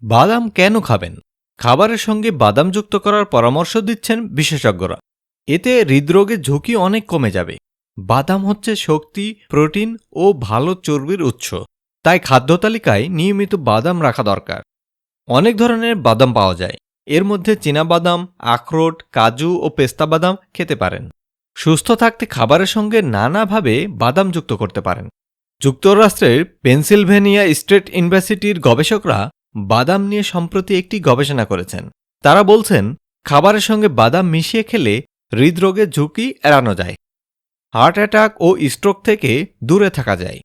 বাদাম কেন খাবেন? খাবারের সঙ্গে বাদাম যুক্ত করার পরামর্শ দিচ্ছেন বিশেষজ্ঞরা। এতে হৃদরোগের ঝুঁকি অনেক কমে যাবে। বাদাম হচ্ছে শক্তি, প্রোটিন ও ভালো চর্বির উৎস, তাই খাদ্য তালিকায় নিয়মিত বাদাম রাখা দরকার। অনেক ধরনের বাদাম পাওয়া যায়। এর মধ্যে চীনাবাদাম, আখরোট, কাজু ও পেস্তা বাদাম খেতে পারেন। সুস্থ থাকতে খাবারের সঙ্গে নানাভাবে বাদাম যুক্ত করতে পারেন। যুক্তরাষ্ট্রের পেনসিলভেনিয়া স্টেট ইউনিভার্সিটির গবেষকরা বাদাম নিয়ে সম্প্রতি একটি গবেষণা করেছেন। তারা বলছেন, খাবারের সঙ্গে বাদাম মিশিয়ে খেলে হৃদরোগের ঝুঁকি এড়ানো যায়, হার্ট অ্যাটাক ও স্ট্রোক থেকে দূরে থাকা যায়।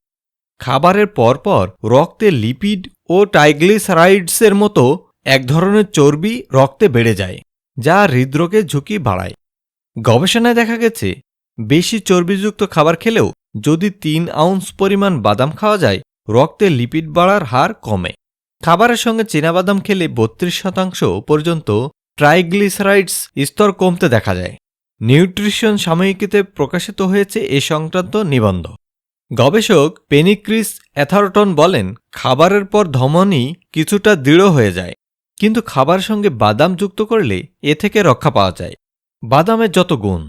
খাবারের পরপর রক্তে লিপিড ও ট্রাইগ্লিসারাইডসের মতো এক ধরনের চর্বি রক্তে বেড়ে যায়, যা হৃদরোগের ঝুঁকি বাড়ায়। গবেষণায় দেখা গেছে, বেশি চর্বিযুক্ত খাবার খেলেও যদি 3 আউন্স পরিমাণ বাদাম খাওয়া যায়, রক্তে লিপিড বাড়ার হার কমে। খাবারের সঙ্গে চীনাবাদাম খেলে 32% পর্যন্ত ট্রাইগ্লিসারাইডস স্তর কমতে দেখা যায়। নিউট্রিশন সাময়িকীতে প্রকাশিত হয়েছে এ সংক্রান্ত নিবন্ধ। গবেষক পেনি ক্রিস এথারটন বলেন, খাবারের পর ধমনী কিছুটা দৃঢ় হয়ে যায়, কিন্তু খাবারের সঙ্গে বাদাম যুক্ত করলে এ থেকে রক্ষা পাওয়া যায়। বাদামের যত গুণ।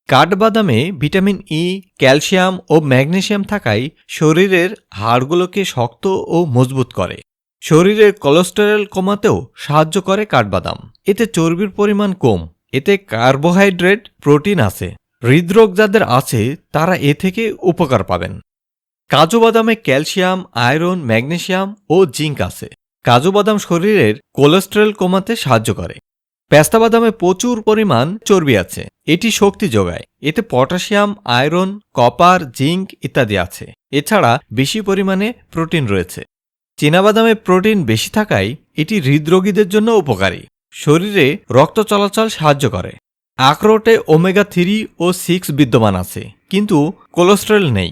কাঠবাদামে ভিটামিন ই, ক্যালসিয়াম ও ম্যাগনেসিয়াম থাকায় শরীরের হাড়গুলোকে শক্ত ও মজবুত করে। শরীরের কোলেস্টেরল কমাতেও সাহায্য করে কাঠবাদাম। এতে চর্বির পরিমাণ কম, এতে কার্বোহাইড্রেট, প্রোটিন আছে। হৃদরোগ যাদের আছে তারা এ থেকে উপকার পাবেন। কাজু বাদামে ক্যালসিয়াম, আয়রন, ম্যাগনেসিয়াম ও জিঙ্ক আছে। কাজু বাদাম শরীরের কোলেস্টেরল কমাতে সাহায্য করে। পেস্তা বাদামে প্রচুর পরিমাণ চর্বি আছে, এটি শক্তি যোগায়। এতে পটাশিয়াম, আয়রন, কপার, জিঙ্ক ইত্যাদি আছে। এছাড়া বেশি পরিমাণে প্রোটিন রয়েছে। চীনাবাদামে প্রোটিন বেশি থাকায় এটি হৃদরোগীদের জন্য উপকারী। শরীরে রক্ত চলাচল সাহায্য করে। আখরোটে ওমেগা 3 ও 6 বিদ্যমান আছে, কিন্তু কোলেস্টেরল নেই।